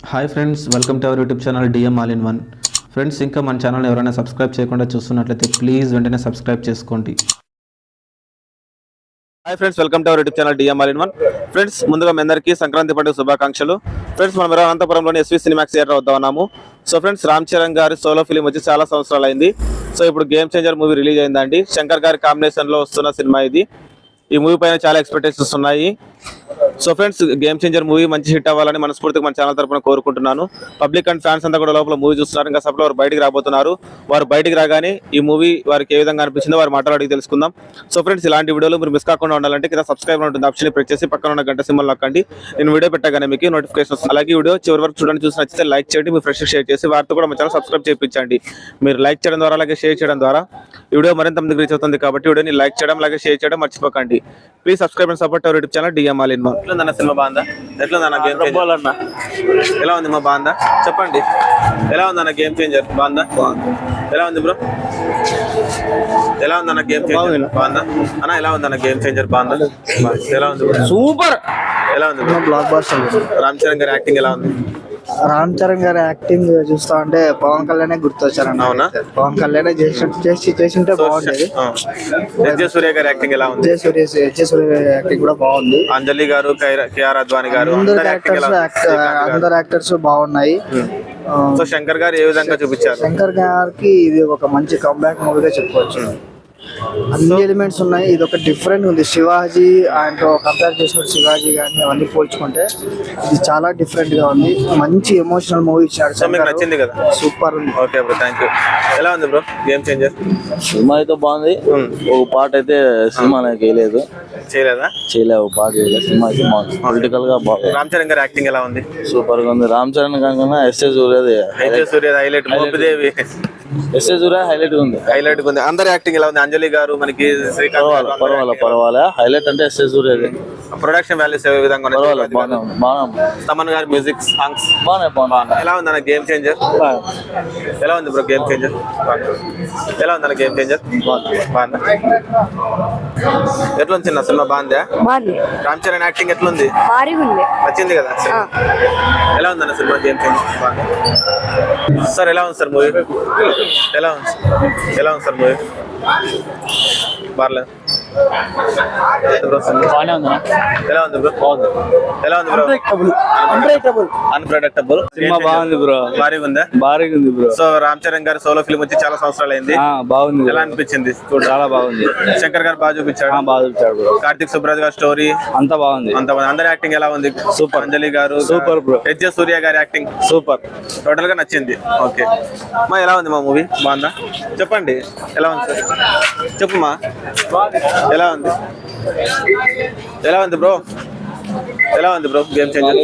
Hi friends, welcome to our YouTube channel DM all in one. Friends, ఇంకా మన channel ఎవరైనా subscribe చేయకుండా చూస్తున్నట్లయితే ప్లీజ్ వెంటనే సబ్స్క్రైబ్ చేసుకోండి. Hi friends, welcome to our YouTube channel DM all in one. Friends, ముందుగా మీ అందరికీ సంక్రాంతి పండుగ శుభాకాంక్షలు. ఫ్రెండ్స్, మనం అనంతపురంలోని ఎస్వి సినిమాక్స్ థియేటర్ వద్ద ఉన్నాము. సో ఫ్రెండ్స్, రామ్ చరణ్ గారి సోలో ఫిలిం వచ్చి చాలా సంవత్సరాలు అయింది. సో ఇప్పుడు గేమ్ చేంజర్ మూవీ రిలీజ్ అయిందండి. శంకర్ గారి కాంబినేషన్ లో వస్తున్న సినిమా ఇది. ఈ మూవీ పైన చాలా ఎక్స్పెక్టేషన్స్ ఉన్నాయి. So friends, game changer movie మంచి హిట్ అవ్వాలని మనస్ఫూర్తిగా మన ఛానల్ తరపున కోరుకుంటున్నాను. పబ్లిక్ అండ్ ఫ్యాన్స్ అంతా కూడా లోపల మూవీ చూస్తున్నారు. ఇంకా సభలో వారు బయటికి రాబోతున్నారు. వారు బయటికి రాగానే ఈ మూవీ వారికి ఏ విధంగా అనిపించిందో వారు మాట్లాడి తెలుసుకుందాం. సో ఫ్రెండ్స్, ఇలాంటి వీడియోలు మీరు మిస్ కాకుండా ఉండాలంటే కింద సబ్స్క్రైబ్ ఉంటుంది ఆప్షన్ ప్రెస్ చేసి పక్కన ఉన్న గంట సింబల్ నొక్కండి. నేను వీడియో పెట్టగానే మీకు నోటిఫికేషన్ వస్తుంది. అలాగే వీడియో చివరి వరకు చూడండి. చూసి నచ్చితే లైక్ చేయండి. మీ ఫ్రెండ్స్ షేర్ చేసి వారితో కూడా మన ఛానల్ సబ్స్క్రైబ్ చేయించండి. మీరు లైక్ చేయడం ద్వారా అలాగే షేర్ చేయడం ద్వారా ఈ వీడియో మరింత మందికి రీచ్ అవుతుంది. కాబట్టి వీడియోని లైక్ చేయడం అలాగే షేర్ చేయడం మర్చిపోకండి. Please subscribe and support our YouTube channel DM all in one. ఎట్లుందన్న సినిమా బాగుందా? ఎట్లుందన్న గేమ్ చేంజర్? ఎలా ఉంది మా బాగుందా? చెప్పండి, ఎలా ఉందన్న గేమ్ చేంజర్? బాగుందా? ఎలా ఉంది బ్రో? ఎలా ఉందన్న గేమ్ చేంజర్? బాగుందా అన్న? ఎలా ఉందన్న గేమ్ చేంజర్? బాగుందా? ఎలా ఉంది? సూపర్. ఎలా ఉంది బ్లాక్ బస్టర్. రామ్ చరణ్ గారి యాక్టింగ్ ఎలా ఉంది? రామ్ చరణ్ గారి యాక్టింగ్ చూస్తా ఉంటే పవన్ కళ్యాణ్ గుర్తొచ్చారన్న. అవునా? పవన్ కళ్యాణ్ చేసింటే బాగుండేది. ఎస్ సూర్య గారి యాక్టింగ్ ఎలా ఉంది? సూర్య యాక్టింగ్ కూడా బాగుంది. అంజలి గారు, కేఆర్ అద్వాని గారు, అందరు యాక్టర్స్ బాగున్నాయి. సో శంకర్ గారు ఏ విధంగా చూపించారు? శంకర్ గారికి ఇది ఒక మంచి కంబ్యాక్ మూవీగా చెప్పుకోవచ్చు. అన్ని ఎలిమెంట్స్ ఉన్నాయి. ఇది ఒక డిఫరెంట్ ఉంది. శివాజీ అండ్ కంపేర్ చేసినప్పుడు శివాజీ గారిని అవన్నీ పోల్చుకుంటే ఇది చాలా డిఫరెంట్ గా ఉంది. మంచి ఎమోషనల్ మూవీ ఇచ్చాడు. నచ్చింది కదా? సూపర్ ఉంది. Okay bro, thank you. ఎలా ఉంది బ్రో గేమ్ చేంజర్? సినిమా అయితే బాగుంది. ఒక పాట అయితే సినిమా నాకు వేయలేదు. చేయలేదు ఒక పాట వేయలేదు. సినిమా అయితే బాగుంది. పొలిటికల్ గా బాగుంది. రామ్ చరణ్ గారి యాక్టింగ్ ఎలా ఉంది? సూపర్ గా ఉంది. రామ్ చరణ్ కాకుండా ఎస్ఏ సూర్య హైలైట్. మోపిదేవి ఎస్ఏ సూర్య హైలైట్ ఉంది. అందరి యాక్టింగ్ ఎలా ఉంది? అంజలి గారు, మనకి పర్వాలే. హైలైట్ అంటే ఎస్ఏ సూర్య. ప్రొడక్షన్ వాల్యూస్ ఏ విధంగా తమన్ గారి మ్యూజిక్ సాంగ్స్ బాగున్నాయి. ఎలా ఉంది అన్న గేమ్ చేంజర్? ఎలా ఉంది బ్రో గేమ్ చేంజర్? ఎలా ఉంది అన్న గేమ్ చేంజర్? బాగుందా? ఎట్లుంది చిన్న సినిమా? బాగుందా? రామ్ చరణ్ యాక్టింగ్ ఎట్లుంది? నచ్చింది కదా? ఎలా ఉంది అన్న సినిమా గేమ్ చేంజర్? సార్ ఎలా ఉంది సార్ మూవీ? ఎలా ఉంది సార్ మూవీ? బార్లేదు. ఎలా ఉంది బ్రో? ఎలా ఉంది బ్రో? అన్ప్రెడిక్టబుల్ సినిమా బాగుంది బ్రో. భారీగా ఉందా? భారీగా ఉంది బ్రో. సో రామ్ చరణ్ గారి సోలో ఫిల్మ్ వచ్చి చాలా సంవత్సరాలు అయింది. బాగుంది. ఎలా అనిపించింది? చాలా బాగుంది. శంకర్ గారు బాగా చూపించాడు. బాగా చూపించాడు బ్రో. కార్తిక్ సుబ్రాజ్ గారి స్టోరీ అంతా బాగుంది. అందరి యాక్టింగ్ ఎలా ఉంది? సూపర్. అంజలి గారు సూపర్ బ్రో. ఎస్ సూర్య గారి యాక్టింగ్ సూపర్. టోటల్ గా నచ్చింది. ఓకే మా, ఎలా ఉంది మా మూవీ? బాగుందా? చెప్పండి ఎలా ఉంది సార్? చెప్పుమా, ఎలా ఉంది? ఎలా ఉంది బ్రో? ఎలా ఉంది బ్రో గేమ్ చేంజర్?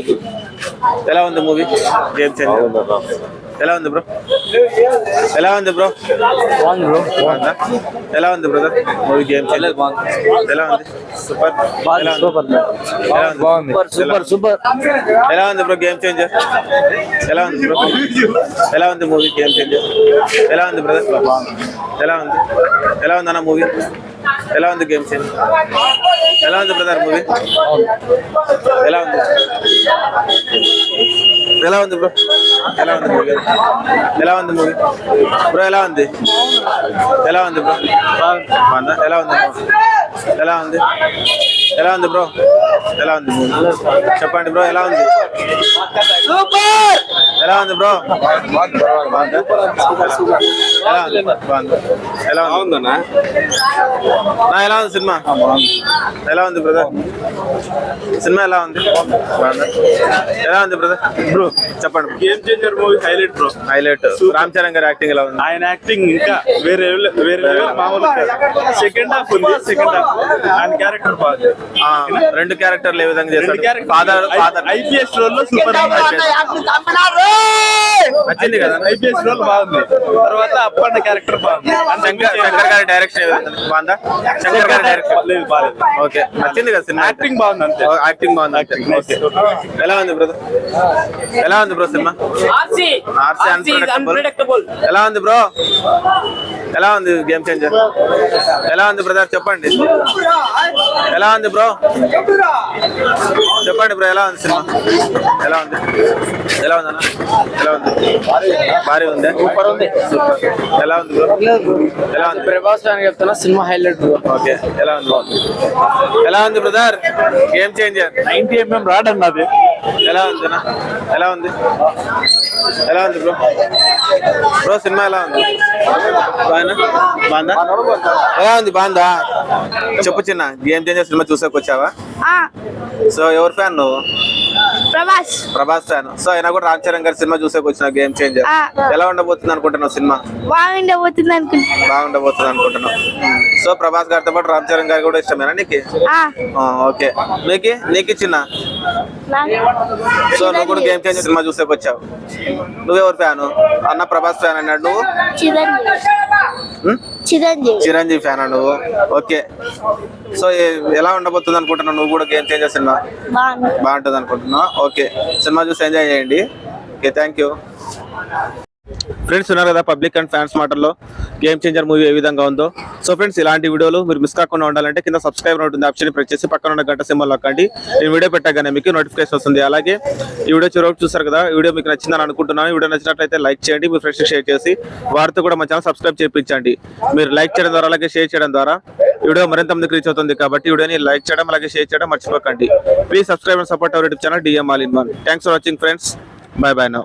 ఎలా ఉంది మూవీ గేమ్ చేంజర్? ఎలా ఉంది బ్రో? ఎలా ఉంది బ్రో? బాగుందా? ఎలా ఉంది బ్రదర్ మూవీ గేమ్ చేంజర్? ఎలా ఉంది? సూపర్. సూపర్. ఎలా ఉంది బ్రో గేమ్ చేంజర్? ఎలా ఉంది బ్రో? ఎలా ఉంది మూవీ గేమ్ చేంజర్? ఎలా ఉంది బ్రదర్? ఎలా ఉంది? ఎలా ఉంది అన్న మూవీ? ఎలా ఉంది గేమ్ చేంజర్? ఎలా ఉంది బ్రదర్ మూవీ? ఎలా ఉంది? ఎలా ఉంది బ్రో? ఎలా ఉంది మూవీ? ఎలా ఉంది మూవీ బ్రో? ఎలా ఉంది? ఎలా ఉంది బ్రో? బాగుందా? ఎలా ఉంది? ఎలా ఉంది? ఎలా ఉంది బ్రో? ఎలా ఉంది మూవీ? చెప్పండి బ్రో, ఎలా ఉంది? సూపర్. ఎలా ఉంది బ్రో? ఎలా ఉందన్నా? ఎలా ఉంది సినిమా? ఎలా ఉంది బ్రదర్? సినిమా ఎలా ఉంది? ఎలా ఉంది బ్రదర్? బ్రో చెప్పండి. Game changer movie highlight bro. Highlight. Ram Charan గారి యాక్టింగ్ ఎలా ఉంది? ఆయన యాక్టింగ్ ఇంకా వేరే మామూలు. సెకండ్ హాఫ్ ఉంది. సెకండ్ హాఫ్ ఆయన క్యారెక్టర్ బాగుంది. రెండు క్యారెక్టర్లు ఏ విధంగా చేశారు? ఫాదర్ ఐపీఎస్ రోల్ లో సూపర్ నచ్చింది కదా? ఐపీఎస్ రోల్ బాగుంది. తర్వాత అప్పన్న క్యారెక్టర్ బాగుంది. శంకర్ గారి డైరెక్షన్ బాగుందా? శంకర్ గారి డైరెక్షన్ లేదు, బాగాలేదు. ఓకే, నచ్చింది కదా సినిమా? యాక్టింగ్ బాగుంది అంతే. యాక్టింగ్ బాగుంది. ఎలా ఉంది బ్రదర్? ఎలా ఉంది బ్రో సినిమా? RC unpredictable. ఎలా ఉంది బ్రో? ఎలా ఉంది గేమ్ చేంజర్? ఎలా ఉంది బ్రదర్? చెప్పండి ఎలా ఉంది బ్రో? చెప్పండి బ్రో, ఎలా ఉంది సినిమా? ఎలా ఉంది? ఎలా ఉందన్న? ఎలా ఉంది? భారీ ఉంది. సూపర్ ఉంది. ఎలా ఉంది బ్రో? ఎలా ఉంది? ప్రభాస్ ఫ్యాన్ చెప్తున్నా సినిమా హైలైట్. ఓకే, ఎలా ఉంది? ఎలా ఉంది brother? Game changer 90mm rod అన్నది. ఎలా ఉంది? ఎలా ఉంది? ఎలా ఉంది బ్రో? బ్రో సినిమా ఎలా ఉంది? బాగుందా? ఎలా ఉంది? బాగుందా? చెప్పు చిన్న. గేమ్ చేంజర్ సినిమా చూసాక వచ్చావా? సో ఎవరు ఫ్యాన్ నువ్వు? ప్రభాస్ ఫ్యాన్. సో అయినా కూడా రామ్ చరణ్ గారి సినిమా చూసాక వచ్చిన గేమ్ చేంజర్ ఎలా ఉండబోతుంది అనుకుంటున్నావు? సినిమా బాగుండబోతుంది అనుకుంటున్నావు. సో ప్రభాస్ గారితో పాటు రామ్ చరణ్ గారు కూడా ఇష్టమేనా నీకు? ఓకే, నీకు చిన్న. సో నువ్వు కూడా గేమ్ చేంజర్ సినిమా చూసాక వచ్చావు. నువ్వెవరు ఫ్యాను? అన్న ప్రభాస్ ఫ్యాన్ అన్నాడు, నువ్వు చిరంజీవి ఫ్యాన్ నువ్వు. ఓకే, సో ఎలా ఉండబోతుంది అనుకుంటున్నావు? నువ్వు కూడా గేమ్ చేంజర్ సినిమా బాగుంటుంది అనుకుంటున్నావు. ఓకే, సినిమా చూసి ఎంజాయ్ చేయండి. Okay, thank you. ఫ్రెండ్స్ ఉన్నారు కదా పబ్లిక్ అండ్ ఫ్యాన్స్ మాటల్లో గేమ్ చేంజర్ మూవీ ఏ విధంగా ఉందో. సో ఫ్రెండ్స్ ఇలాంటి వీడియోలు మీరు మిస్ కాకుండా ఉండాలంటే కింద సబ్స్క్రైబ్ ఉంటుంది ఆప్షన్ ప్రెస్ చేసి పక్కన ఉన్న గంట సింబల్ నొక్కండి. నేను వీడియో పెట్టగానే మీకు నోటిఫికేషన్ వస్తుంది. అలాగే ఈ వీడియో చివరికి చూసారు కదా, వీడియో మీకు నచ్చిందని అనుకుంటున్నాను. వీడియో నచ్చినట్లయితే లైక్ చేయండి, మీ ఫ్రెండ్స్ షేర్ చేసి వారితో కూడా మా ఛానల్ సబ్స్క్రైబ్ చేయించండి. మీరు లైక్ చేయడం ద్వారా అలాగే షేర్ చేయడం ద్వారా వీడియో మరింత మందికి రీచ్ అవుతుంది. కాబట్టి వీడియోని లైక్ చేయడం అలాగే షేర్ చేయడం మర్చిపోకండి. Please subscribe and support our YouTube channel DM All in One. Thanks for watching friends. By by now.